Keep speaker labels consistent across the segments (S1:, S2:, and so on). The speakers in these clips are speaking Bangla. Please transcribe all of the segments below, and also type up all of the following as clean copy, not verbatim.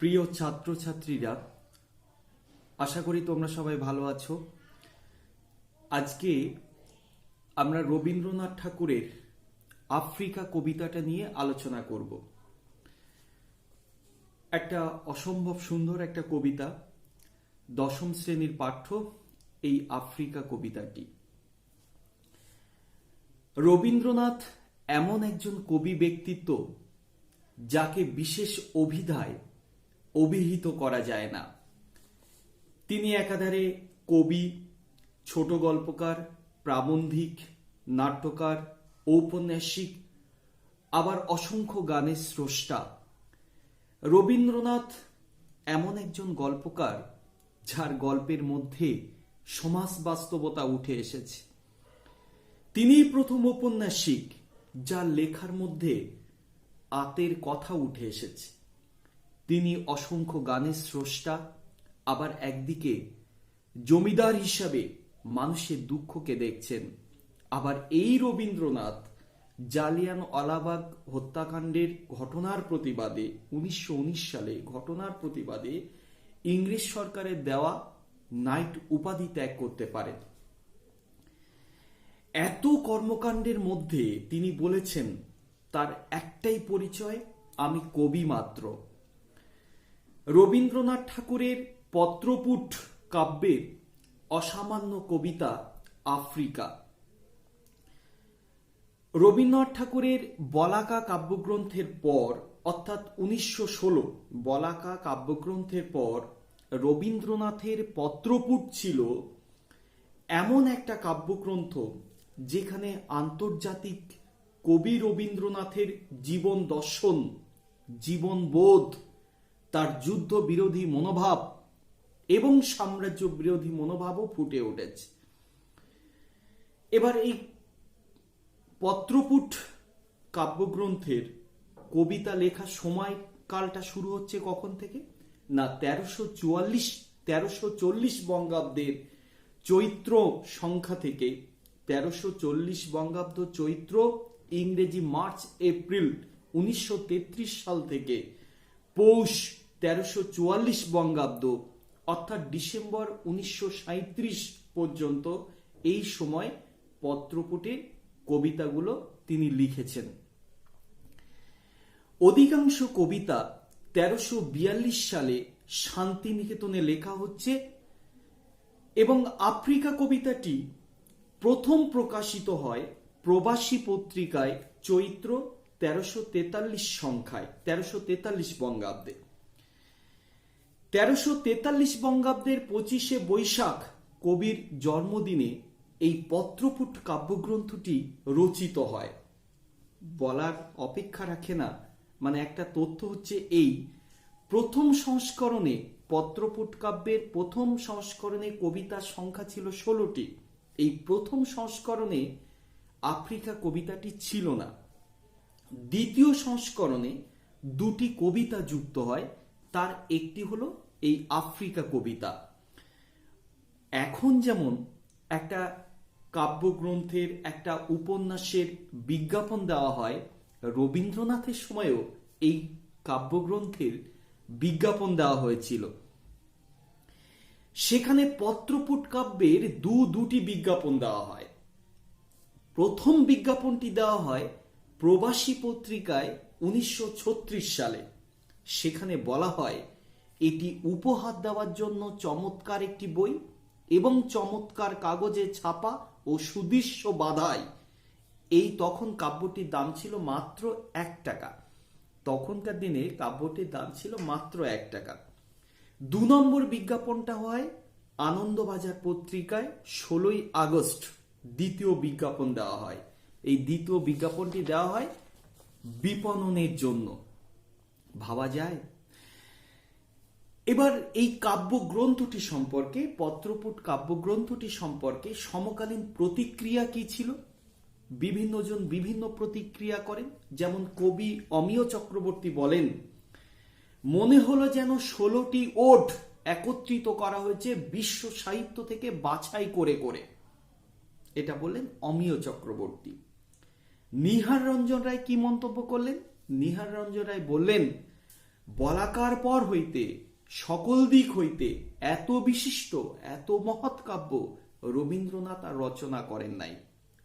S1: প্রিয় ছাত্রছাত্রীরা, আশা করি তোমরা সবাই ভালো আছো। আজকে আমরা রবীন্দ্রনাথ ঠাকুরের আফ্রিকা কবিতাটা নিয়ে আলোচনা করব। একটা অসম্ভব সুন্দর একটা কবিতা, দশম শ্রেণীর পাঠ্য এই আফ্রিকা কবিতাটি। রবীন্দ্রনাথ এমন একজন কবি ব্যক্তিত্ব যাকে বিশেষ অভিধায় অভিহিত করা যায় না। তিনি একাধারে কবি, ছোট গল্পকার, প্রাবন্ধিক, নাট্যকার, ঔপন্যাসিক, আবার অসংখ্য গানের স্রষ্টা। রবীন্দ্রনাথ এমন একজন গল্পকার যার গল্পের মধ্যে সমাজ বাস্তবতা উঠে এসেছে। তিনিই প্রথম ঔপন্যাসিক যার লেখার মধ্যে আতের কথা উঠে এসেছে। তিনি অসংখ্য গানের স্রষ্টা, আবার একদিকে জমিদার হিসাবে মানুষের দুঃখকে দেখছেন। আবার এই রবীন্দ্রনাথ জালিয়ানওয়ালাবাগ হত্যাকাণ্ডের ঘটনার প্রতিবাদে 1919 সালে ঘটনার প্রতিবাদে ইংরেজ সরকারের দেওয়া নাইট উপাধি ত্যাগ করতে পারেন। এত কর্মকাণ্ডের মধ্যে তিনি বলেছেন তার একটাই পরিচয়, আমি কবি মাত্র। রবীন্দ্রনাথ ঠাকুরের পত্রপুট কাব্যের অসামান্য কবিতা আফ্রিকা। রবীন্দ্রনাথ ঠাকুরের বলাকা কাব্যগ্রন্থের পর, অর্থাৎ 1916 বলাকা কাব্যগ্রন্থের পর রবীন্দ্রনাথের পত্রপুট ছিল এমন একটা কাব্যগ্রন্থ যেখানে আন্তর্জাতিক কবি রবীন্দ্রনাথের জীবন দর্শন, জীবনবোধ, তার যুদ্ধ বিরোধী মনোভাব এবং সাম্রাজ্য বিরোধী মনোভাবও ফুটে উঠেছে। এবার এই পত্রপুট কাব্যগ্রন্থের কবিতা লেখার সময়কালটা শুরু হচ্ছে কখন থেকে না, 1340 বঙ্গাব্দের চৈত্র সংখ্যা থেকে, 1340 বঙ্গাব্দ চৈত্র, ইংরেজি মার্চ এপ্রিল 1933 সাল থেকে পৌষ 1344 বঙ্গাব্দ অর্থাৎ ডিসেম্বর 1937 পর্যন্ত এই সময় পত্রপুটে কবিতাগুলো তিনি লিখেছেন। অধিকাংশ কবিতা 1342 সালে শান্তিনিকেতনে লেখা হচ্ছে এবং আফ্রিকা কবিতাটি প্রথম প্রকাশিত হয় প্রবাসী পত্রিকায় চৈত্র 1343 সংখ্যায়, 1343 বঙ্গাব্দে। 1343 বঙ্গাব্দের 25শে বৈশাখ কবির জন্মদিনে এই পত্রপুট কাব্যগ্রন্থটি রচিত হয়। বলার অপেক্ষা রাখে না, মানে একটা তথ্য হচ্ছে এই, প্রথম সংস্করণে পত্রপুট কাব্যের প্রথম সংস্করণে কবিতার সংখ্যা ছিল 16টি। এই প্রথম সংস্করণে আফ্রিকা কবিতাটি ছিল না। দ্বিতীয় সংস্করণে দুটি কবিতা যুক্ত হয়, তার একটি হলো এই আফ্রিকা কবিতা। এখন যেমন একটা কাব্যগ্রন্থের, একটা উপন্যাসের বিজ্ঞাপন দেওয়া হয়, রবীন্দ্রনাথের সময়ও এই কাব্যগ্রন্থের বিজ্ঞাপন দেওয়া হয়েছিল। সেখানে পত্রপুট কাব্যের দুটি বিজ্ঞাপন দেওয়া হয়। প্রথম বিজ্ঞাপনটি দেওয়া হয় প্রবাসী পত্রিকায় 1936 সালে। সেখানে বলা হয় এটি উপহার দেওয়ার জন্য চমৎকার একটি বই এবং চমৎকার কাগজে ছাপা ও সুদৃশ্য বাধাই। এই তখন কাব্যটির দাম ছিল মাত্র 1 টাকা। তখনকার দিনে কাব্যটির দাম ছিল মাত্র 1 টাকা। 2 নম্বর বিজ্ঞাপনটা হয় আনন্দবাজার পত্রিকায় 16ই আগস্ট, দ্বিতীয় বিজ্ঞাপন দেওয়া হয়। এই দ্বিতীয় বিজ্ঞাপনটি দেওয়া হয় বিপণনের জন্য। ভাবা যায়? এবার এই কাব্যগ্রন্থটি সম্পর্কে, পত্রপুট কাব্যগ্রন্থটি সম্পর্কে সমকালীন প্রতিক্রিয়া কি ছিল? বিভিন্ন জন বিভিন্ন প্রতিক্রিয়া করেন। যেমন কবি অমিয় চক্রবর্তী বলেন, মনে হলো যেন 16টি ওড একত্রিত করা হয়েছে বিশ্ব সাহিত্য থেকে বাছাই করে করে। এটা বললেন অমিয় চক্রবর্তী। নিহার রঞ্জন রায় কি মন্তব্য করলেন? নিহার রঞ্জন রায় বললেন, বলাকার পর হইতে সকল দিক হইতে এত বিশিষ্ট, এত মহৎ কাব্য রবীন্দ্রনাথ আর রচনা করেন নাই।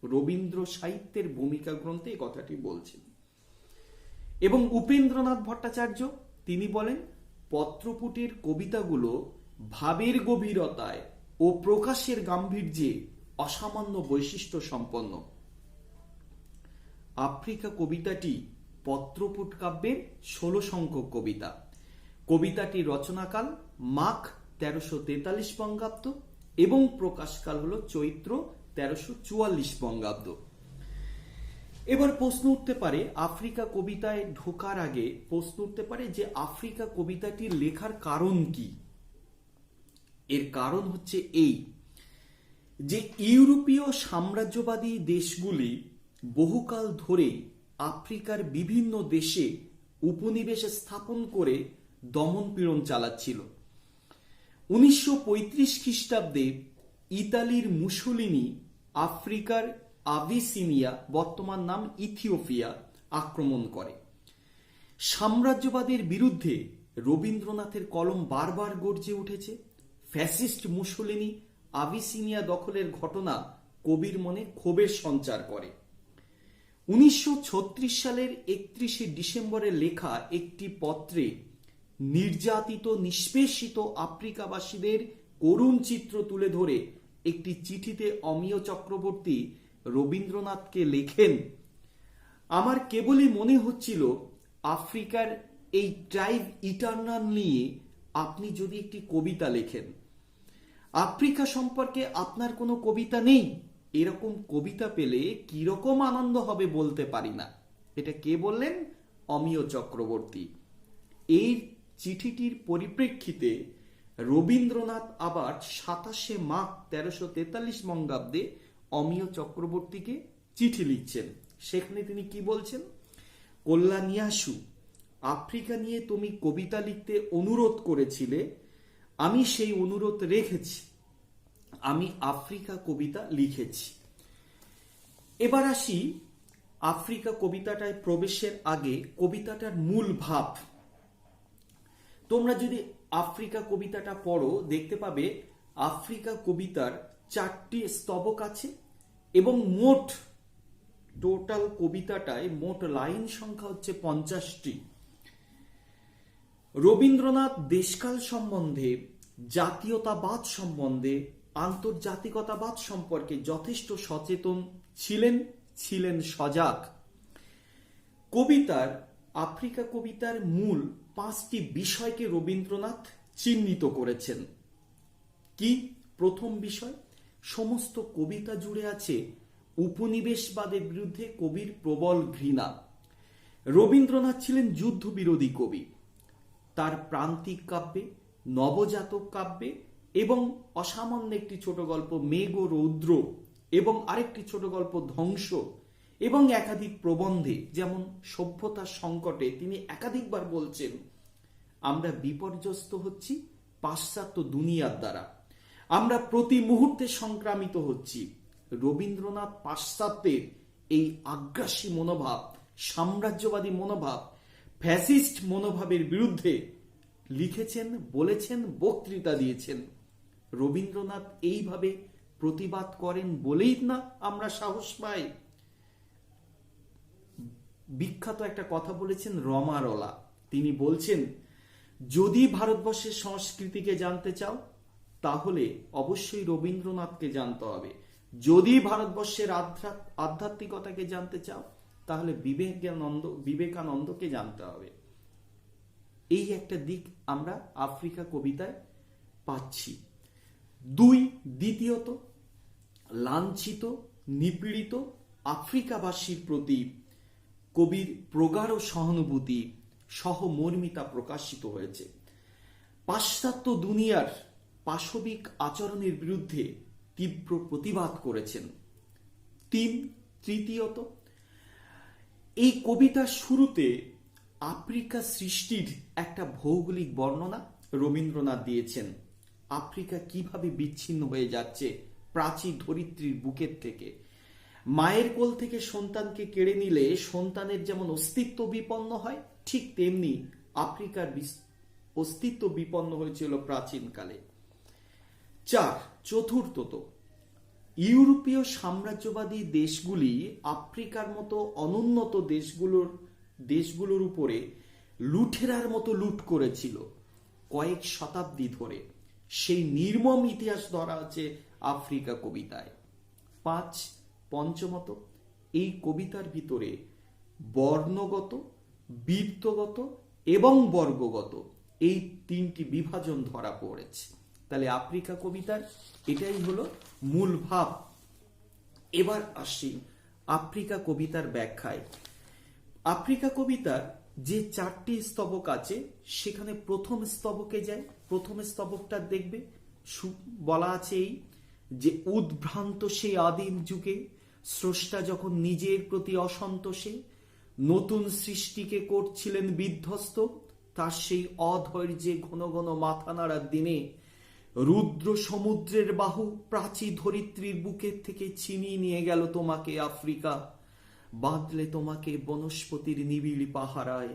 S1: রবীন্দ্র সাহিত্যের ভূমিকা গ্রন্থে এই কথাটি বলছেন। এবং উপেন্দ্রনাথ ভট্টাচার্য তিনি বলেন, পত্রপুটের কবিতাগুলো ভাবের গভীরতায় ও প্রকাশের গাম্ভীর্যে অসামান্য বৈশিষ্ট্য সম্পন্ন। আফ্রিকা কবিতাটি পত্রপুট কাব্যের 16 সংখ্যক কবিতা। কবিতাটি রচনাকাল মাঘ 1343 বঙ্গাব্দ এবং প্রকাশকাল হল চৈত্র 1344 বঙ্গাব্দ। এবার প্রশ্ন উঠতে পারে, আফ্রিকা কবিতায় ঢোকার আগে প্রশ্ন উঠতে পারে যে আফ্রিকা কবিতাটি লেখার কারণ কি। এর কারণ হচ্ছে এই যে ইউরোপীয় সাম্রাজ্যবাদী দেশগুলি বহুকাল ধরে আফ্রিকার বিভিন্ন দেশে উপনিবেশ স্থাপন করে দমন পীড়ন চালাচ্ছিল। 1935 খ্রিস্টাব্দে ইতালির মুসোলিনি আফ্রিকার আবিসিনিয়া, বর্তমান নাম ইথিওপিয়া, আক্রমণ করে। সাম্রাজ্যবাদের বিরুদ্ধে রবীন্দ্রনাথের কলম বারবার গর্জে উঠেছে। ফ্যাসিস্ট মুসোলিনি আবিসিনিয়া দখলের ঘটনা কবির মনে ক্ষোভের সঞ্চার করে। 1936 সালের 31শে ডিসেম্বরে লেখা একটি পত্রে নির্যাতিত নিষ্পেষিত আফ্রিকাবাসীদের করুণ চিত্র তুলে ধরে একটি চিঠিতে অমিয় চক্রবর্তী রবীন্দ্রনাথকে লেখেন, আমার কেবলই মনে হচ্ছিল আফ্রিকার এই ট্রাইব ইটারনাল নিয়ে আপনি যদি একটি কবিতা লেখেন। আফ্রিকা সম্পর্কে আপনার কোনো কবিতা নেই, এরকম কবিতা পেলে কিরকম আনন্দ হবে বলতে পারি না। এটা কে বললেন? অমিয় চক্রবর্তী। এই চিঠিটির পরিপ্রেক্ষিতে রবীন্দ্রনাথ আবার 27শে মাঘ 1343 বঙ্গাব্দে অমিয় চক্রবর্তীকে চিঠি লিখছেন। সেখানে তিনি কি বলছেন? কল্যাণিয়াসু, আফ্রিকা নিয়ে তুমি কবিতা লিখতে অনুরোধ করেছিলে, আমি সেই অনুরোধ রেখেছি, আমি আফ্রিকা কবিতা লিখেছি। এবার আসি আফ্রিকা কবিতাটায় প্রবেশের আগে কবিতাটার মূল ভাব। তোমরা যদি আফ্রিকা কবিতাটা পড়ো দেখতে পাবে আফ্রিকা কবিতার 4টি স্তবক আছে এবং মোট টোটাল কবিতাটায় মোট লাইন সংখ্যা হচ্ছে 50টি। রবীন্দ্রনাথ দেশকাল সম্বন্ধে, জাতীয়তাবাদ সম্বন্ধে, আন্তর্জাতিকতাবাদ সম্পর্কে যথেষ্ট সচেতন ছিলেন সজাগ। আফ্রিকা কবিতার মূল 5টি বিষয়কে রবীন্দ্রনাথ চিহ্নিত করেছেন। কি? প্রথম বিষয়, সমস্ত কবিতা জুড়ে আছে উপনিবেশবাদের বিরুদ্ধে কবির প্রবল ঘৃণা। রবীন্দ্রনাথ ছিলেন যুদ্ধবিরোধী কবি। তার প্রান্তিক কাব্যে, নবজাতক কাব্যে এবং অসামান্য একটি ছোট গল্প মেঘ ও রৌদ্র এবং আরেকটি ছোট গল্প ধ্বংস এবং একাধিক প্রবন্ধে, যেমন সভ্যতার সংকটে তিনি একাধিকবার বলছেন আমরা বিপর্যস্ত হচ্ছি পাশ্চাত্য দুনিয়ার দ্বারা, আমরা প্রতি মুহূর্তে সংক্রামিত হচ্ছি। রবীন্দ্রনাথ পাশ্চাত্যের এই আগ্রাসী মনোভাব, সাম্রাজ্যবাদী মনোভাব, ফ্যাসিস্ট মনোভাবের বিরুদ্ধে লিখেছেন, বলেছেন, বক্তৃতা দিয়েছেন। রবীন্দ্রনাথ এইভাবে প্রতিবাদ করেন বলেই না আমরা সাহস পাই। বিখ্যাত একটা কথা বলেছেন রমারলা। তিনি বলছেন, যদি ভারতবর্ষের সংস্কৃতিকে জানতে চাও তাহলে অবশ্যই রবীন্দ্রনাথকে জানতে হবে, যদি ভারতবর্ষের আধ্যাত্মিকতাকে জানতে চাও তাহলে বিবেকানন্দকে জানতে হবে। এই একটা দিক আমরা আফ্রিকা কবিতায় পাচ্ছি। দ্বিতীয়ত, লাঞ্ছিত নিপীড়িত আফ্রিকাবাসীর প্রতি কবির প্রগাঢ় সহানুভূতি, সহমর্মিতা প্রকাশিত হয়েছে। পাশ্চাত্য দুনিয়ার পাশবিক আচরণের বিরুদ্ধে তীব্র প্রতিবাদ করেছেন। তৃতীয়ত, এই কবিতার শুরুতে আফ্রিকা সৃষ্টির একটা ভৌগোলিক বর্ণনা রবীন্দ্রনাথ দিয়েছেন। আফ্রিকা কিভাবে বিচ্ছিন্ন হয়ে যাচ্ছে প্রাচীর ধরিত্রীর বুকের থেকে। মায়ের কোল থেকে সন্তানকে কেড়ে নিলে সন্তানের যেমন অস্তিত্ব বিপন্ন হয়, ঠিক তেমনি আফ্রিকার অস্তিত্ব বিপন্ন হয়েছিল প্রাচীনকালে। চতুর্থত, ইউরোপীয় সাম্রাজ্যবাদী দেশগুলি আফ্রিকার মতো অনুন্নত দেশগুলোর উপরে লুঠেরার মতো লুট করেছিল কয়েক শতাব্দী ধরে। সেই নির্মম ইতিহাস ধরা আছে আফ্রিকা কবিতায়। পঞ্চমত, এই কবিতার ভিতরে বর্ণগত, বৃত্তগত এবং বর্গগত এই তিনটি বিভাজন ধরা পড়েছে। তাহলে আফ্রিকা কবিতার এটাই হলো মূল ভাব। এবার আসি আফ্রিকা কবিতার ব্যাখ্যায়। আফ্রিকা কবিতার যে 4টি স্তবক আছে সেখানে প্রথম স্তবকে যায়। প্রথম স্তবকটা দেখবে বলা আছে এই যে, উদ্ভ্রান্ত সেই আদিম যুগে স্রষ্টা যখন নিজের প্রতি অসন্তোষে নতুন সৃষ্টিকে করছিলেন বিধ্বস্ত, তার সেই অধৈর্যে ঘন ঘন মাথা নাড়ার দিনে রুদ্র সমুদ্রের বাহু প্রাচী ধরিত্রীর বুকের থেকে ছিনিয়ে নিয়ে গেল তোমাকে আফ্রিকা, বাঁধলে তোমাকে বনস্পতির নিবিড় পাহারায়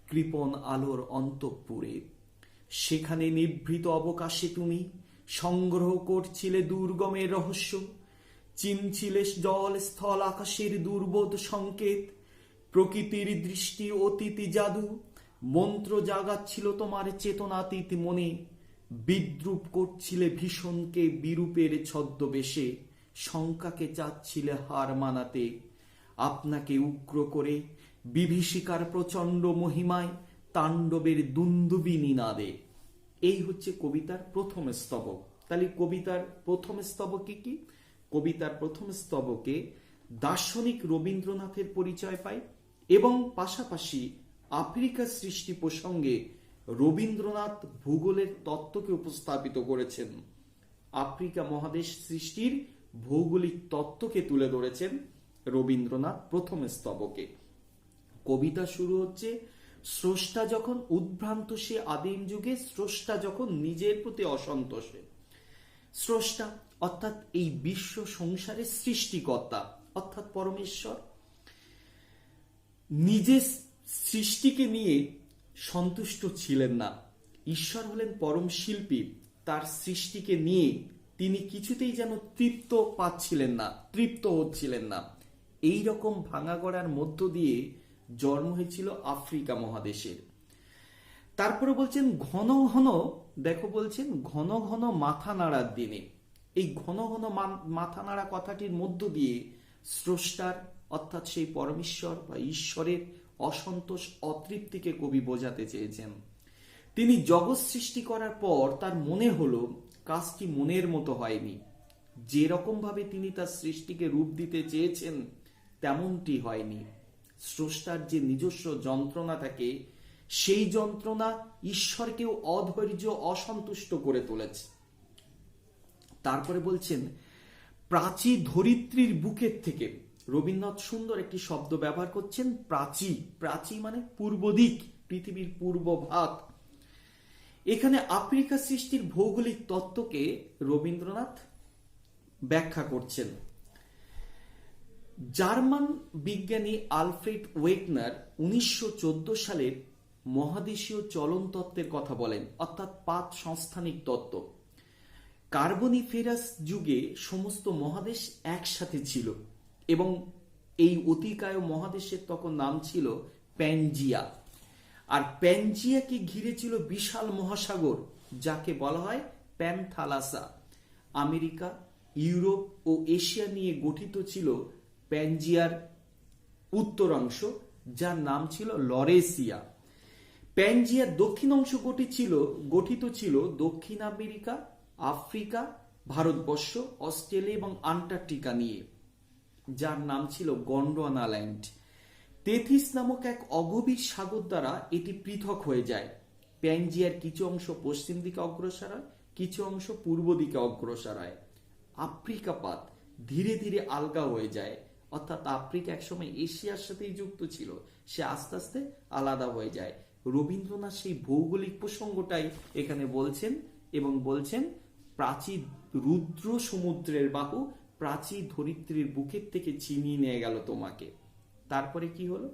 S1: কৃপণ আলোর অন্তঃপুরে। সেখানে নিভৃত অবকাশে তুমি সংগ্রহ করছিলে দুর্গমের রহস্য, চিনছিলে জল স্থল আকাশের দুর্বোধ সংকেত, প্রকৃতির দৃষ্টি অতীতি জাদু মন্ত্র জাগাচ্ছিল তোমার চেতনাতীত মনে, বিদ্রুপ করছিলে ভীষণকে বিরূপের ছদ্মবেশে, শঙ্কাকে চাচ্ছিলে হার মানাতে, আপনাকে উগ্র করে বিভীষিকার প্রচণ্ড মহিমায় তাণ্ডবের দুন্দুবি নিনাদে। এই হচ্ছে কবিতার প্রথম স্তবক। তাহলে কবিতার প্রথম স্তবকে কি? কবিতার প্রথম স্তবকে দার্শনিক রবীন্দ্রনাথের পরিচয় পায় এবং পাশাপাশি আফ্রিকা সৃষ্টি প্রসঙ্গে রবীন্দ্রনাথ ভূগোলের তত্ত্বকে উপস্থাপিত করেছেন। আফ্রিকা মহাদেশ সৃষ্টির ভৌগোলিক তত্ত্বকে তুলে ধরেছেন রবীন্দ্রনাথ প্রথম স্তবকে। কবিতা শুরু হচ্ছে, স্রষ্টা যখন উদ্ভ্রান্ত সে আদিম যুগে, স্রষ্টা যখন নিজের প্রতি অসন্তোষে। স্রষ্টা অর্থাৎ এই বিশ্ব সংসারের সৃষ্টিকর্তা অর্থাৎ পরমেশ্বর নিজের সৃষ্টিকে নিয়ে সন্তুষ্ট ছিলেন না। ঈশ্বর হলেন পরম শিল্পী, তার সৃষ্টিকে নিয়ে তিনি কিছুতেই যেন তৃপ্ত হচ্ছিলেন না। এই রকম ভাঙাগড়ার মধ্য দিয়ে জন্ম হয়েছিল আফ্রিকা মহাদেশের। তারপরে বলছেন ঘন ঘন মাথা নাড়ার দিনে। এই ঘন ঘন মাথা নাড়া কথাটির মধ্য দিয়ে স্রষ্টার অর্থাৎ সেই পরমেশ্বর বা ঈশ্বরের অসন্তোষ, অতৃপ্তিকে কবি বোঝাতে চেয়েছেন। তিনি জগৎ সৃষ্টি করার পর তার মনে হলো কাজটি মনের মতো হয়নি, যেরকম ভাবে তিনি তার সৃষ্টিকে রূপ দিতে চেয়েছেন তেমনটি হয়নি। স্রষ্টার যে নিজস্ব যন্ত্রণা থাকে, সেই যন্ত্রণা ঈশ্বরকেও অধৈর্য, অসন্তুষ্ট করে তুলেছে। তারপরে বলছেন প্রাচী ধরিত্রীর বুকের থেকে। রবীন্দ্রনাথ সুন্দর একটি শব্দ ব্যবহার করছেন, প্রাচী। প্রাচী মানে পূর্ব দিক, পৃথিবীর পূর্ব ভাগ। এখানে আফ্রিকা সৃষ্টির ভৌগোলিক তত্ত্বকে রবীন্দ্রনাথ ব্যাখ্যা করছেন। জার্মান বিজ্ঞানী আলফ্রেড ওয়েগনার 1914 সালের মহাদেশীয় চলন তত্ত্বের কথা বলেন, অর্থাৎ পাত সংস্থানিক তত্ত্ব। কার্বনিফেরাস যুগে সমস্ত মহাদেশ একসাথে ছিল এবং এই অতিকায় মহাদেশের তখন নাম ছিল প্যানজিয়া। আর প্যানজিয়াকে ঘিরে ছিল বিশাল মহাসাগর, যাকে বলা হয় প্যানথালাসা। আমেরিকা, ইউরোপ ও এশিয়া নিয়ে গঠিত ছিল প্যানজিয়ার উত্তরাংশ, যার নাম ছিল লরেসিয়া। প্যানজিয়ার দক্ষিণ অংশ গঠিত ছিল দক্ষিণ আমেরিকা, আফ্রিকা, ভারতবর্ষ, অস্ট্রেলিয়া এবং আন্টার্কটিকা নিয়ে, যার নাম ছিল গন্ডোয়ানাল্যান্ড। তেথিস নামক এক অগভীর সাগর দ্বারা এটি পৃথক হয়ে যায়। প্যানজিয়ার কিছু অংশ পশ্চিম দিকে অগ্রসর হয়, কিছু অংশ পূর্ব দিকে অগ্রসর হয়। আফ্রিকা পাত ধীরে ধীরে আলগা হয়ে যায়, অর্থাৎ আফ্রিকা একসময় এশিয়ার সাথেই যুক্ত ছিল, সে আস্তে আস্তে আলাদা হয়ে যায়। রবীন্দ্রনাথ সেই ভৌগোলিক প্রসঙ্গটাই এখানে বলছেন এবং বলছেন প্রাচী রুদ্র সমুদ্রের বাহু প্রাচী ধরিত্রীর বুকের থেকে ছিনিয়ে নিয়ে গেল তোমাকে। তারপরে কি হলো?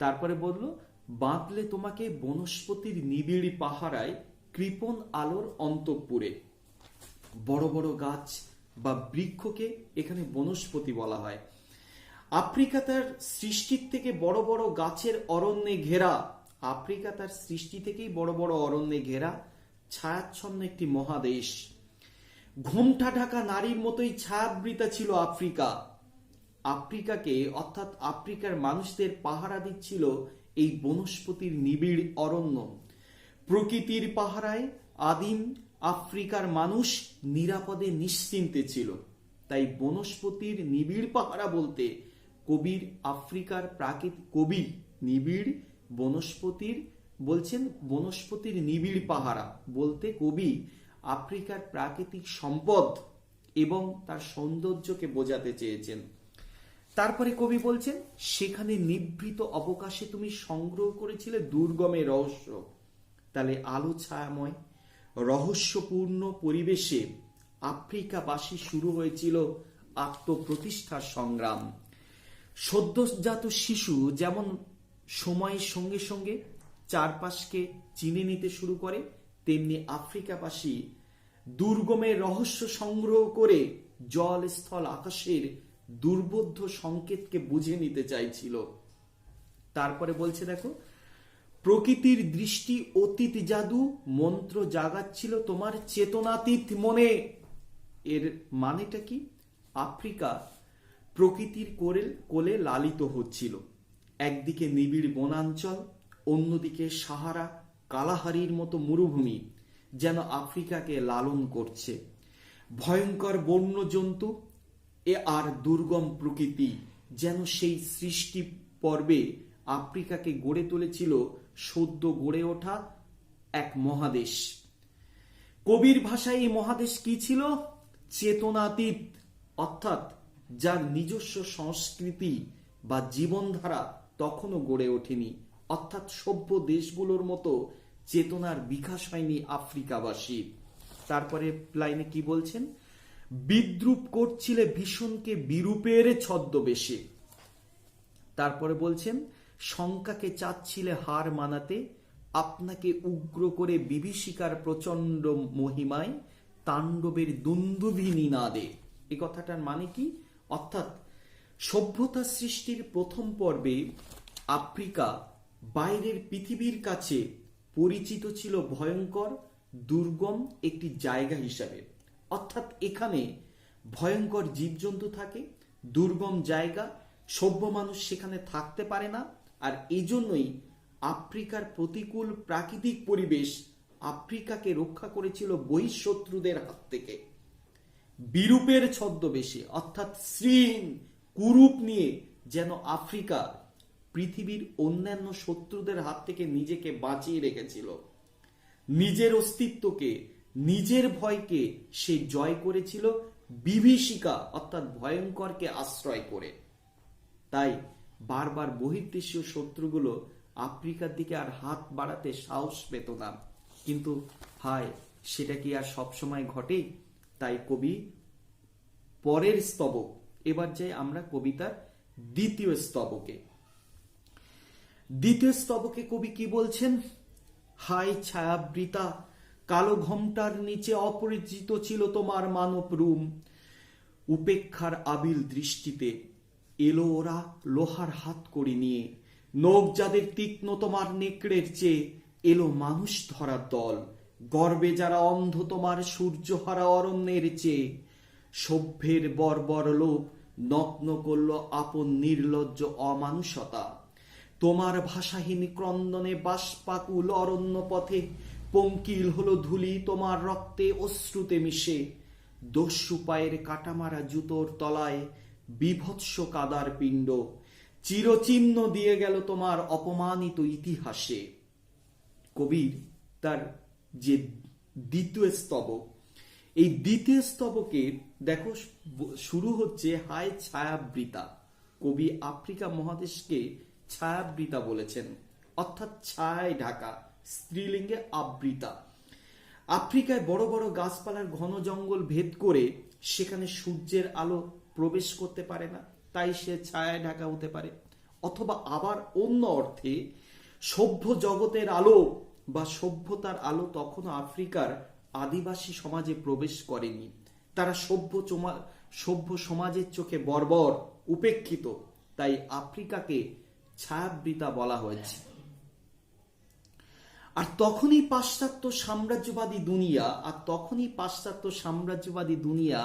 S1: তারপরে বলল বাঁধলে তোমাকে বনস্পতির নিবিড় পাহারায় কৃপণ আলোর অন্তঃপুরে। বড় বড় গাছ বা বৃক্ষকে এখানে বনস্পতি বলা হয়। আফ্রিকা তার সৃষ্টির থেকে বড় বড় গাছের অরণ্যে ঘেরা, আফ্রিকা তার সৃষ্টি থেকেই বড় বড় অরণ্যে ঘেরা ছায়াচ্ছন্ন একটি মহাদেশ। ঘোমটা ঢাকা নারীর মতোই ছায়াবৃতা ছিল আফ্রিকা। আফ্রিকাকে অর্থাৎ আফ্রিকার মানুষদের পাহারা দিচ্ছিল এই বনস্পতির নিবিড় অরণ্য। প্রকৃতির পাহারায় আদিম আফ্রিকার মানুষ নিরাপদে নিশ্চিন্তে ছিল। তাই বনস্পতির নিবিড় পাহারা বলতে কবির আফ্রিকার কবি নিবিড় বনস্পতির বলছেন, বনস্পতির নিবিড় পাহারা বলতে কবি আফ্রিকার প্রাকৃতিক সম্পদ এবং তার সৌন্দর্যকে বোঝাতে চেয়েছেন। তারপরে কবি বলছেন, সেখানে নিভৃত অবকাশে তুমি সংগ্রহ করেছিলে দুর্গমের রহস্য। তাহলে আলো ছায়াময় রহস্যপূর্ণ পরিবেশে আফ্রিকাবাসী শুরু হয়েছিল আত্মপ্রতিষ্ঠার সংগ্রাম। সদ্যজাত শিশু যেমন সময়ের সঙ্গে সঙ্গে চারপাশকে চিনে নিতে শুরু করে, তেমনি আফ্রিকাবাসী দুর্গমের রহস্য সংগ্রহ করে জল স্থল আকাশের দুর্বোধ্য সংকেতকে বুঝে নিতে চাইছিল। তারপরে বলছে দেখো, প্রকৃতির দৃষ্টি অতীত জাদু মন্ত্র জাগাচ্ছিল তোমার চেতনাতীত মনে। এর মানেটা কি? আফ্রিকা প্রকৃতির কোলে লালিত হচ্ছিল। একদিকে নিবিড় বনাঞ্চল, অন্যদিকে সাহারা কালাহারির মতো মরুভূমি যেন আফ্রিকাকে লালন করছে। ভয়ঙ্কর বন্য জন্তু আর দুর্গম প্রকৃতি যেন সেই সৃষ্টি পর্বে আফ্রিকাকে গড়ে তুলেছিল সদ্য গড়ে ওঠা এক মহাদেশ। কবির ভাষায় এই মহাদেশ কি ছিল? চেতনাতীত, অর্থাৎ যার নিজস্ব সংস্কৃতি বা জীবনধারা তখনও গড়ে ওঠেনি, অর্থাৎ সভ্য দেশগুলোর মতো চেতনার বিকাশ হয়নি আফ্রিকাবাসীর। তারপরে লাইনে কি বলছেন? বিদ্রুপ করছিলে ভীষণকে বিরূপের ছদ্মবেশে। তারপরে বলছেন, শঙ্কাকে চাচ্ছিলে হার মানাতে, আপনাকে উগ্র করে বিভীষিকার প্রচন্ড মহিমায় তাণ্ডবের দুন্দুভি নিনাদে। এই কথাটার মানে কি? অর্থাৎ সভ্যতা সৃষ্টির প্রথম পর্বে আফ্রিকা বাইরের পৃথিবীর কাছে পরিচিত ছিল ভয়ঙ্কর দুর্গম একটি জায়গা হিসাবে। অর্থাৎ এখানে ভয়ঙ্কর জীবজন্তু থাকে, দুর্গম জায়গা, সভ্য মানুষ সেখানে থাকতে পারে না। আর এই জন্যই আফ্রিকার প্রতিকূল প্রাকৃতিক পরিবেশ আফ্রিকাকে রক্ষা করেছিল বহিঃশত্রুদের হাত থেকে। বিরূপের ছদ্মবেশে অর্থাৎ শ্রীহীন কুরূপ নিয়ে যেন আফ্রিকা পৃথিবীর অন্যান্য শত্রুদের হাত থেকে নিজেকে বাঁচিয়ে রেখেছিল। নিজের অস্তিত্বকে, নিজের ভয়কে সে জয় করেছিল বিভীষিকা অর্থাৎ ভয়ঙ্করকে আশ্রয় করে। তাই বারবার বহির্দেশীয় শত্রুগুলো আফ্রিকার দিকে আর হাত বাড়াতে সাহস পেত না। কিন্তু হায়, সেটা কি আর সবসময় ঘটে? তাই কবি পরের স্তবক, এবার যাই আমরা কবিতার দ্বিতীয় স্তবকে। দ্বিতীয় স্তবকে কবি কি বলছেন? হায় ছায়াবৃতা, কালো ঘোমটার নিচে অপরিচিত ছিল তোমার মানব রূপ। উপেক্ষার আবিল দৃষ্টিতে এলো ওরা লোহার হাত করি নিয়ে, নখ যাদের তীক্ষ্ণ তোমার নেকড়ের চেয়ে, এলো মানুষ ধরার দল। গর্বে যারা অন্ধ তোমার সূর্যহারা অরণ্যের চেয়ে, সভ্যের বর্বর লোক নগ্ন করল আপন নির্লজ্জ অমানুষতা। তোমার ভাষাহীন ক্রন্দনে বাষ্পাকুল অরণ্য পথে পঙ্কিল হলো ধুলি তোমার রক্তে অশ্রুতে মিশে। দস্যু পায়ের কাটামারা জুতোর তলায় বিভৎস কাদার পিণ্ড চিরচিহ্ন দিয়ে গেল তোমার অপমানিত ইতিহাসে। কবির তার যে দ্বিতীয় স্তবক, এই দ্বিতীয় স্তবকে দেখো শুরু হচ্ছে হায় ছায়াবৃতা। কবি আফ্রিকা মহাদেশকে ছায়াবৃতা বলেছেন, অর্থাৎ ছায়ায় ঢাকা, স্ত্রীলিঙ্গে আবৃতা। আফ্রিকায় বড় বড় গাছপালার ঘন জঙ্গল ভেদ করে সেখানে সূর্যের আলো প্রবেশ করতে পারে না, তাই সে ছায়ায় ঢাকা হতে পারে। অথবা আবার অন্য অর্থে সভ্য জগতের আলো বা সভ্যতার আলো তখনও আফ্রিকার আদিবাসী সমাজে প্রবেশ করেনি। তারা সভ্য সমাজের চোখে বর্বর, উপেক্ষিত। তাই আফ্রিকাকে ছায়াবৃতা বলা হয়েছে। আর তখনই পাশ্চাত্য সাম্রাজ্যবাদী দুনিয়া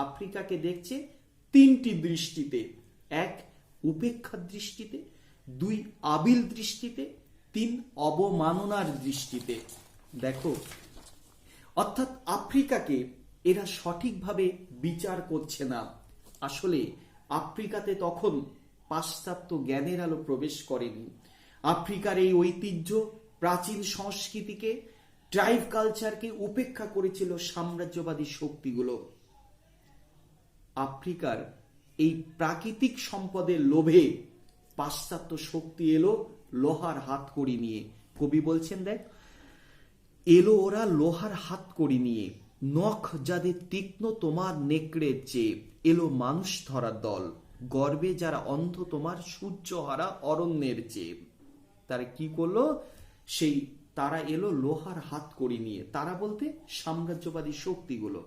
S1: আফ্রিকাকে দেখছে তিনটি দৃষ্টিতে। এক, উপেক্ষার দৃষ্টিতে। দুই, আবিল দৃষ্টিতে। তিন, অবমাননার দৃষ্টিতে। দেখো, অর্থাৎ আফ্রিকাকে এরা সঠিকভাবে বিচার করছে না। আসলে আফ্রিকাতে তখন পাশ্চাত্য জ্ঞানের আলো প্রবেশ করেনি। আফ্রিকার এই ঐতিহ্য, প্রাচীন সংস্কৃতিকে, ট্রাইব কালচারকে উপেক্ষা করেছিল সাম্রাজ্যবাদী শক্তিগুলো। আফ্রিকার এই প্রাকৃতিক সম্পদের লোভে পাশ্চাত্য শক্তি এলো লোহার হাতকড়ি নিয়ে। কবি বলছেন, দেখ, এলো ওরা লোহার হাতকড়ি নিয়ে, নখ যাদের তীক্ষ্ণ তোমার নেকড়ের চেয়ে, এলো মানুষ ধরার দল, গর্বে যারা অন্ধ তোমার সূর্যহারা অরণ্যের চেয়ে। তারা কি করলো? তারা এলো লোহার হাতকড়ি নিয়ে। তারা বলতে সাম্রাজ্যবাদী শক্তিগুলো।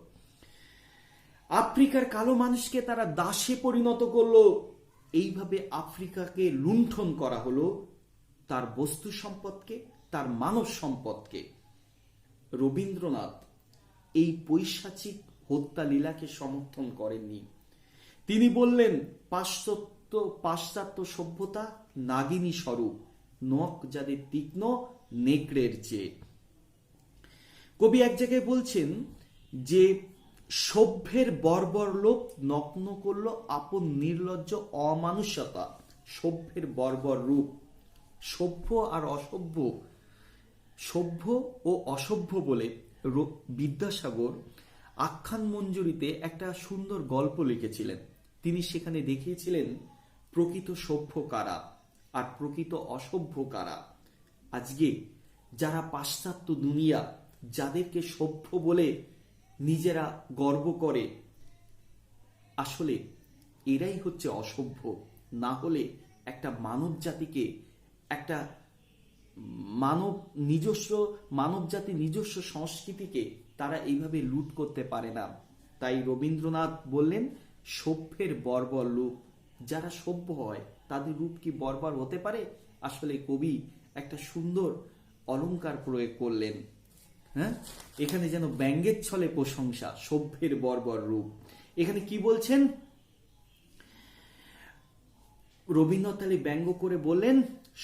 S1: আফ্রিকার কালো মানুষকে তারা দাসে পরিণত করলো। এইভাবে আফ্রিকাকে লুণ্ঠন করা হলো, তার বস্তু সম্পদকে, তার মানব সম্পদকে। রবীন্দ্রনাথ এই পৈশাচিক হত্যা লীলাকে সমর্থন করেননি। তিনি বললেন, পাশ্চাত্য সভ্যতা নাগিনী স্বরূপ, নখ যাদের তীক্ষ্ণ নেকড়ের চেয়ে। কবি এক জায়গায় বলছেন যে সভ্যের বর্বর লোক নগ্ন করলো আপন নির্লজ্জ অমানুষতা। সভ্যের বর্বর রূপ। সভ্য আর অসভ্য, সভ্য ও অসভ্য বলে বিদ্যাসাগর আখ্যান মঞ্জুরিতে একটা সুন্দর গল্প লিখেছিলেন। তিনি সেখানে দেখিয়েছিলেন প্রকৃত সভ্য কারা আর প্রকৃত অসভ্য কারা। আজকে যারা পাশ্চাত্য দুনিয়া, যাদেরকে সভ্য বলে নিজেরা গর্ব করে, আসলে এরাই হচ্ছে অসভ্য। না হলে একটা মানব জাতিকে, একটা মানব জাতির নিজস্ব সংস্কৃতিকে তারা এইভাবে লুট করতে পারে না। তাই রবীন্দ্রনাথ বললেন, সভ্যের বর্বর রূপ। যারা সভ্য হয় তাদের রূপ কি বর্বর হতে পারে? আসলে কবি একটা সুন্দর অলংকার প্রয়োগ করলেন। হ্যাঁ, এখানে যেন ব্যঙ্গের ছলে প্রশংসা, সভ্যের বর্বর রূপ। এখানে কি বলছেন? রবীন্দ্রনাথ ব্যঙ্গ করে বললেন,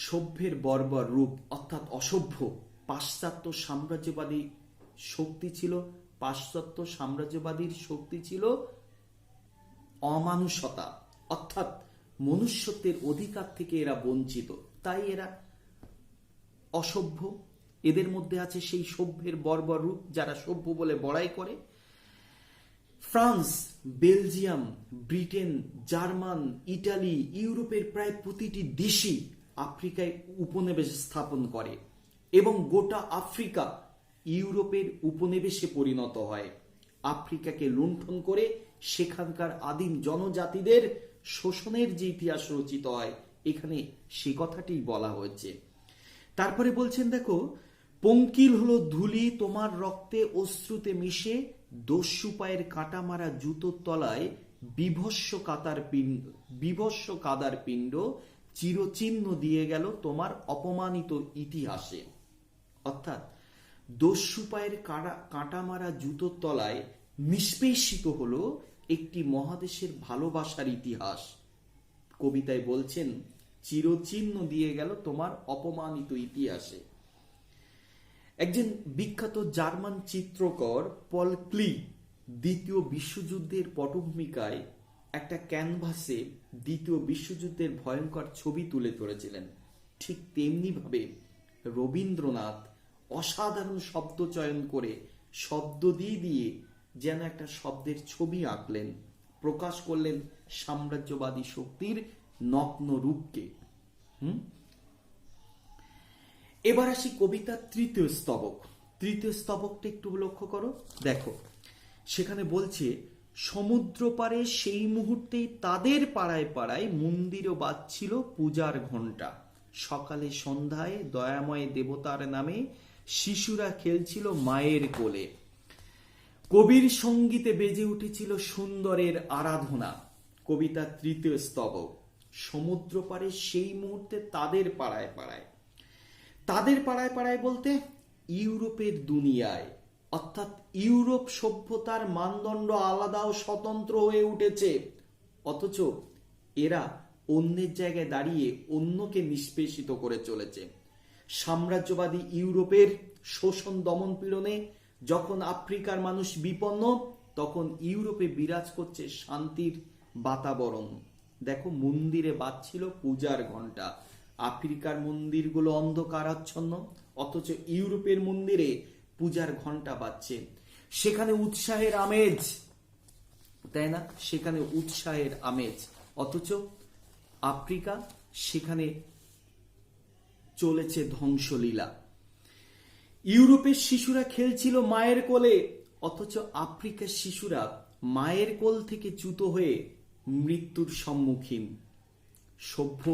S1: সভ্যের বর্বর রূপ, অর্থাৎ অসভ্য। পাশ্চাত্য সাম্রাজ্যবাদী শক্তি ছিল, পাশ্চাত্য সাম্রাজ্যবাদীর শক্তি ছিল অমানুষতা, অর্থাৎ মনুষ্যত্বের অধিকার থেকে এরা বঞ্চিত, তাই এরা অসভ্য। এদের মধ্যে আছে সেই সভ্যের বর্বর রূপ, যারা সভ্য বলে বড়াই করে। France, Belgium, Britain, German, Italy, ইউরোপের প্রায় প্রতিটি দেশই আফ্রিকায় উপনিবেশ স্থাপন করে এবং গোটা আফ্রিকা ইউরোপের উপনিবেশে পরিণত হয়। আফ্রিকাকে লুণ্ঠন করে সেখানকার আদিম জনজাতিদের শোষণের যে ইতিহাস রচিত হয়, এখানে সে কথাটি বলা হয়েছে। তারপরে বলছেন, দেখো, পঙ্কিল হলো ধুলি তোমার রক্তে অশ্রুতে মিশে, দস্যু পায়ের কাঁটা মারা জুতোর তলায় বিভৎস কাদার পিণ্ড চিরচিহ্ন দিয়ে গেল তোমার অপমানিত ইতিহাসে। অর্থাৎ দস্যু পায়ের কাঁটা মারা জুতোর তলায় নিষ্পেষিত হলো একটি মহাদেশের ভালোবাসার ইতিহাস। কবিতায় বলছেন, চিরচিহ্ন দিয়ে গেল তোমার অপমানিত ইতিহাসে। একজন বিখ্যাত জার্মান চিত্রকর পল ক্লি দ্বিতীয় বিশ্বযুদ্ধের পটভূমিকায় একটা ক্যানভাসে দ্বিতীয় বিশ্বযুদ্ধের ভয়ঙ্কর ছবি তুলে ধরেছিলেন। ঠিক তেমনি ভাবে রবীন্দ্রনাথ অসাধারণ শব্দ চয়ন করে, শব্দ দিয়ে যেন একটা শব্দের ছবি আঁকলেন, প্রকাশ করলেন সাম্রাজ্যবাদী শক্তির নগ্ন রূপকে। এবার আসি কবিতার তৃতীয় স্তবক। তৃতীয় স্তবকটা একটু লক্ষ্য করো, দেখো, সেখানে বলছে, সমুদ্র পারে সেই মুহূর্তেই তাদের পাড়ায় পাড়ায় মন্দিরও বাজছিল পূজার ঘণ্টা। সকালে সন্ধ্যায় দয়াময় দেবতার নামে শিশুরা খেলছিল মায়ের কোলে। কবির সঙ্গীতে বেজে উঠেছিল সুন্দরের আরাধনা। কবিতা তৃতীয় স্তবক। সমুদ্র পারে সেই মুহূর্তে তাদের পাড়ায় পাড়ায়, তাদের পাড়ায় পাড়ায় বলতে ইউরোপের দুনিয়ায়, অর্থাৎ ইউরোপ সভ্যতার মানদণ্ড আলাদা ও স্বতন্ত্র হয়ে উঠেছে, অথচ এরা অন্যের জায়গায় দাঁড়িয়ে অন্যকে নিষ্পেষিত করে চলেছে। সাম্রাজ্যবাদী ইউরোপের শোষণ দমন পীড়নে যখন আফ্রিকার মানুষ বিপন্ন, তখন ইউরোপে বিরাজ করছে শান্তির বাতাবরণ। দেখো, মন্দিরে বাজছিল পূজার ঘণ্টা। আফ্রিকার মন্দিরগুলো অন্ধকারাচ্ছন্ন, অথচ ইউরোপের মন্দিরে পূজার ঘণ্টা বাজছে। সেখানে উৎসাহের আমেজ, তাই না? সেখানে উৎসাহের আমেজ, অথচ আফ্রিকা, সেখানে চলেছে ধ্বংসলীলা। ইউরোপের শিশুরা খেলছিল মায়ের কোলে, অথচ আফ্রিকার শিশুরা মায়ের কোল থেকে চ্যুত হয়ে মৃত্যুর সম্মুখীন। সভ্য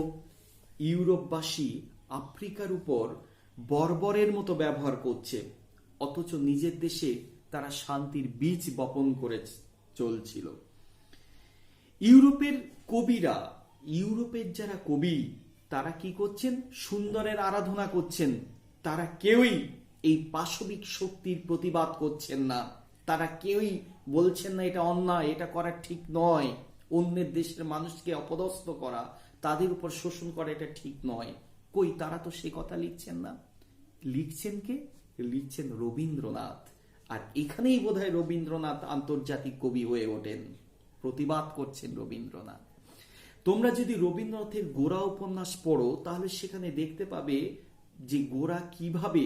S1: ইউরোপবাসী আফ্রিকার উপর বর্বরের মতো ব্যবহার করছে, অথচ নিজের দেশে তারা শান্তির বীজ বপন করে চলছিল। ইউরোপের কবিরা, ইউরোপের যারা কবি, তারা কি করছেন? সুন্দরের আরাধনা করছেন। তারা কেউই এই পাশবিক শক্তির প্রতিবাদ করছেন না। তারা কেউই বলছেন না এটা অন্যায়, এটা করা ঠিক নয়। অন্যের দেশের মানুষকে অপদস্থ করা, তাদের উপর শোষণ করা, এটা ঠিক নয়। কই, তারা তো সে কথা লিখছেন না। লিখছেন কে? লিখছেন রবীন্দ্রনাথ। আর এখানেই বোধহয় রবীন্দ্রনাথ আন্তর্জাতিক কবি হয়ে ওঠেন। প্রতিবাদ করছেন রবীন্দ্রনাথ। তোমরা যদি রবীন্দ্রনাথের গোরা উপন্যাস পড়ো, তাহলে সেখানে দেখতে পাবে যে গোরা কিভাবে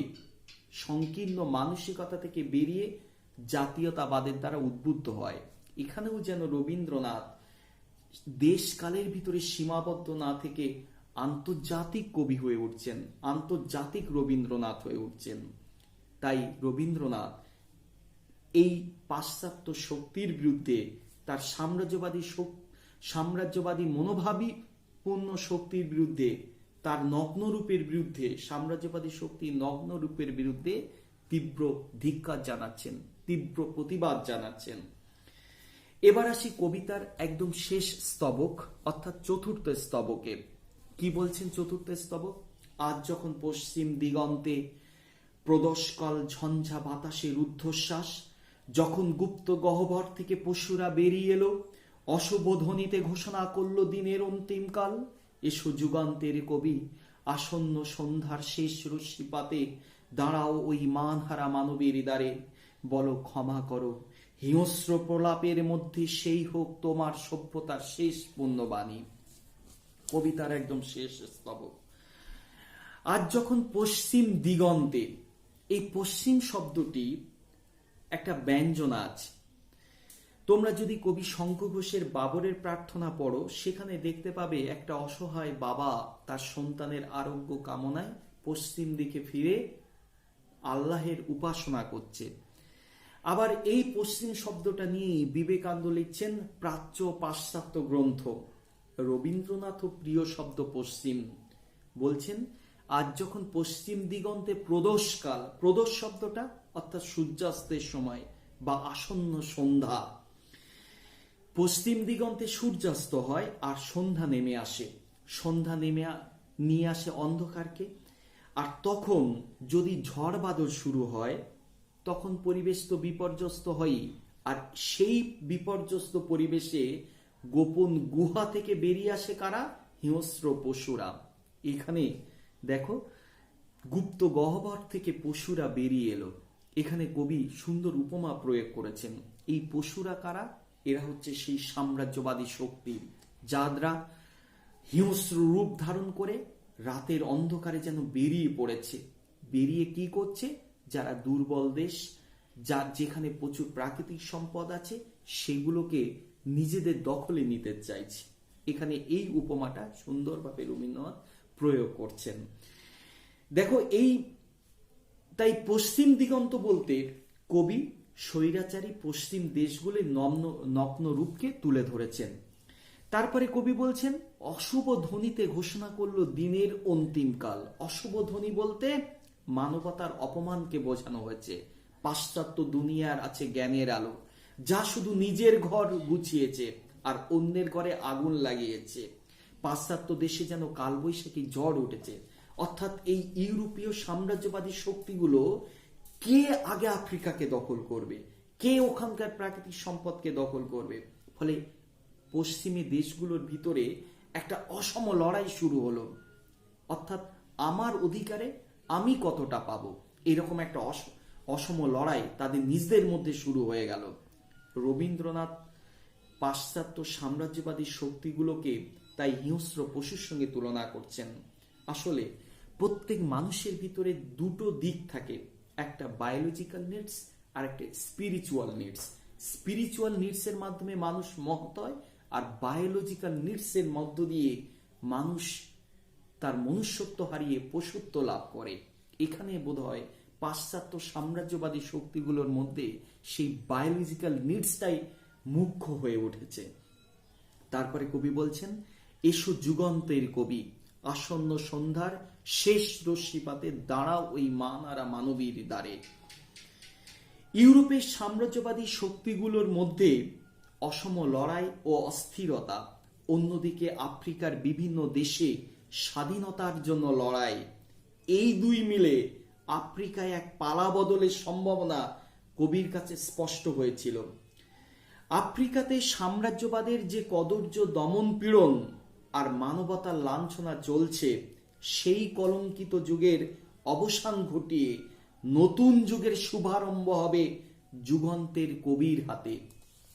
S1: সংকীর্ণ মানসিকতা থেকে বেরিয়ে জাতীয়তাবাদের দ্বারা উদ্বুদ্ধ হয়। এখানেও যেন রবীন্দ্রনাথ দেশকালের ভিতরে সীমাবদ্ধ না থেকে আন্তর্জাতিক কবি হয়ে উঠছেন, আন্তর্জাতিক রবীন্দ্রনাথ হয়ে উঠছেন। তাই রবীন্দ্রনাথ এই পাশ্চাত্য শক্তির বিরুদ্ধে, তার সাম্রাজ্যবাদী মনোভাবী পূর্ণ শক্তির বিরুদ্ধে, তার নগ্নরূপের বিরুদ্ধে, সাম্রাজ্যবাদী শক্তির নগ্নরূপের বিরুদ্ধে তীব্র ধিক্কার জানাচ্ছেন, তীব্র প্রতিবাদ জানাচ্ছেন। এবার আসি কবিতার একদম শেষ স্তবক, অর্থাৎ চতুর্থ স্তবকে। কি বলছেন চতুর্থ স্তবক? আজ যখন পশ্চিম দিগন্তে প্রদোষকাল ঝঞ্ঝা বাতাসের ঊর্ধ্বশ্বাস, যখন গুপ্ত গহ্বর থেকে পশুরা বেরিয়ে এলো, অশুভধ্বনিতে ঘোষণা করলো দিনের অন্তিমকাল। এসো যুগান্তের কবি, আসন্ন সন্ধ্যার শেষ রশ্মিপাতে দাঁড়াও ওই মানহারা মানবের দ্বারে, বলো ক্ষমা করো, হিংস্র প্রলাপের মধ্যে সেই হোক তোমার সভ্যতার শেষ পুণ্যবাণী। কবিতার একদম শেষ স্তবক। আজ যখন পশ্চিম দিগন্তে, এই পশ্চিম শব্দটি একটা ব্যঞ্জন আছে। তোমরা যদি কবি শঙ্কু ঘোষের বাবরের প্রার্থনা পড়ো, সেখানে দেখতে পাবে একটা অসহায় বাবা তার সন্তানের আরোগ্য কামনায় পশ্চিম দিকে ফিরে আল্লাহের উপাসনা করছে। আবার এই পশ্চিম শব্দটা নিয়ে বিবেকানন্দ লিখছেন প্রাচ্য পাশ্চাত্য গ্রন্থ। রবীন্দ্রনাথ প্রিয় শব্দ পশ্চিম। বলছেন আজ যখন পশ্চিম দিগন্তে প্রদোষকাল, প্রদোষ শব্দটা অর্থাৎ সূর্যাস্তের সময় বা আসন্ন সন্ধ্যা। পশ্চিম দিগন্তে সূর্যাস্ত হয় আর সন্ধ্যা নেমে আসে। সন্ধ্যা নিয়ে আসে অন্ধকারকে। আর তখন যদি ঝড় বাদল শুরু হয়, তখন পরিবেশ তো বিপর্যস্ত হয়ই। আর সেই বিপর্যস্ত পরিবেশে গোপন গুহা থেকে বেরিয়ে আসে কারা? হিংস্র পশুরা। এখানে দেখো, গুপ্ত গহ্বর থেকে পশুরা বেরিয়ে এলো। এখানে কবি সুন্দর উপমা প্রয়োগ করেছেন। এই পশুরা কারা? এরা হচ্ছে সেই সাম্রাজ্যবাদী শক্তি, যারা হিংস্র রূপ ধারণ করে রাতের অন্ধকারে যেন বেরিয়ে পড়েছে। বেরিয়ে কি করছে? যারা দুর্বল দেশ, যার যেখানে প্রচুর প্রাকৃতিক সম্পদ আছে, সেগুলোকে নিজেদের দখলে নিতে চাইছে। এখানে এই উপমাটা সুন্দরভাবে রবীন্দ্রনাথ প্রয়োগ করছেন। দেখো, তাই পশ্চিম দিগন্ত বলতে কবি স্বৈরাচারী পশ্চিম দেশগুলির নগ্ন রূপকে তুলে ধরেছেন। তারপরে কবি বলছেন অশুভ ধ্বনিতে ঘোষণা করলো দিনের অন্তিম কাল। অশুভ ধ্বনি বলতে মানবতার অপমানকে বোঝানো হয়েছে। পাশ্চাত্য দুনিয়ার আছে জ্ঞানের আলো, যা শুধু নিজের ঘর গুছিয়েছে আর অন্যের ঘরে আগুন লাগিয়েছে। পাশ্চাত্য দেশে যেন কালবৈশাখী ঝড় উঠেছে। অর্থাৎ এই ইউরোপীয় সাম্রাজ্যবাদী শক্তিগুলো কে আগে আফ্রিকাকে দখল করবে, কে ওখানকার প্রাকৃতিক সম্পদকে দখল করবে। ফলে পশ্চিমী দেশগুলোর ভিতরে একটা অসম লড়াই শুরু হলো। অর্থাৎ আমার অধিকারে আমি কতটা পাবো, এরকম একটা অসম লড়াই তাদের নিজেদের মধ্যে শুরু হয়ে গেল। রবীন্দ্রনাথ পাশ্চাত্য সাম্রাজ্যবাদী শক্তিগুলোকে তাই হিংস্র পশুর সঙ্গে তুলনা করছেন। আসলে প্রত্যেক মানুষের ভিতরে দুটো দিক থাকে, একটা বায়োলজিক্যাল নিডস আর একটা স্পিরিচুয়াল নিডস। স্পিরিচুয়াল নিডস এর মাধ্যমে মানুষ মহৎ হয়, আর বায়োলজিক্যাল নিডস এর মধ্য দিয়ে মানুষ তার মনুষ্যত্ব হারিয়ে পশুত্ব লাভ করে। এখানে বোধহয় পাশ্চাত্য সাম্রাজ্যবাদী শক্তিগুলোর মধ্যে সেই বায়োলজিক্যাল নিডসটাই মুখ্য হয়ে উঠেছে। তারপরে কবি বলছেন এসো যুগান্তের কবি, আসন্ন সন্ধ্যার শেষ রশ্মিপাতে দাঁড়াও ওই মানহারা মানবীর দ্বারে। ইউরোপের সাম্রাজ্যবাদী শক্তিগুলোর মধ্যে অসম লড়াই ও অস্থিরতা, অন্যদিকে আফ্রিকার বিভিন্ন দেশে স্বাধীনতার জন্য লড়াই, এই দুই মিলে আফ্রিকায় এক পালা বদলের সম্ভাবনা কবির কাছে স্পষ্ট হয়েছিল। আফ্রিকাতে সাম্রাজ্যবাদের যে কদর্য দমন পীড়ন আর মানবতার লাঞ্ছনা চলছে, সেই কলঙ্কিত যুগের অবসান ঘটিয়ে নতুন যুগের শুভারম্ভ হবে যুগান্তের কবির হাতে।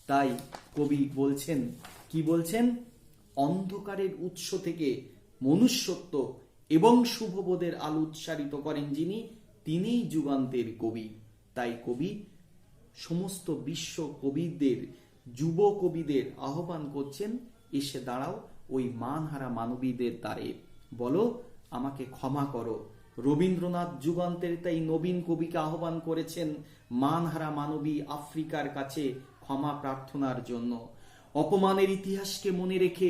S1: তাই কবি বলছেন, কি বলছেন, অন্ধকারের উৎস থেকে মনুষ্যত্ব এবং শুভবোধের আলো উৎসারিত করেন যিনি, তিনিই যুগান্তের কবি। তাই কবি সমস্ত বিশ্ব কবিদের, যুব কবিদের আহ্বান করছেন, এসে দাঁড়াও ওই মানহারা মানবীদের দ্বারে, বলো আমাকে ক্ষমা করো। রবীন্দ্রনাথ যুগান্তের তাই নবীন কবিকে আহ্বান করেছেন মানহারা মানবী আফ্রিকার কাছে ক্ষমা প্রার্থনার জন্য। অপমানের ইতিহাসকে মনে রেখে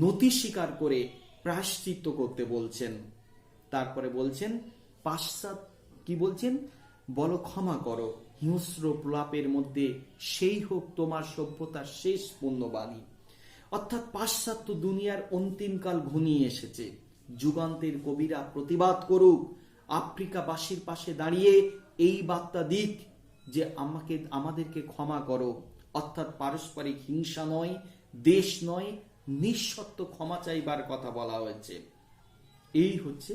S1: নতি স্বীকার করে প্রায়শ্চিত্ত করতে বলছেন। তারপরে বলছেন পাশ্চাত্য কি বলছেন, বলো ক্ষমা করো, হিংস্র প্রলাপের মধ্যে সেই হোক তোমার সভ্যতার শেষ পুণ্যবাণী। অর্থাৎ পাশ্চাত্য দুনিয়ার অন্তিমকাল ঘনিয়ে এসেছে। যুগান্তের কবিরা প্রতিবাদ করুক, আফ্রিকাবাসীর পাশে দাঁড়িয়ে এই বার্তা দিক যে আমাদেরকে ক্ষমা করো। অর্থাৎ পারস্পরিক হিংসা নয়, দেশ নয়, নিঃশর্ত ক্ষমা চাইবার কথা বলা হয়েছে। এই হচ্ছে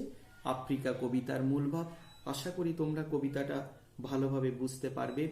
S1: আফ্রিকা কবিতার মূল ভাব। আশা করি তোমরা কবিতাটা ভালোভাবে বুঝতে পারবে।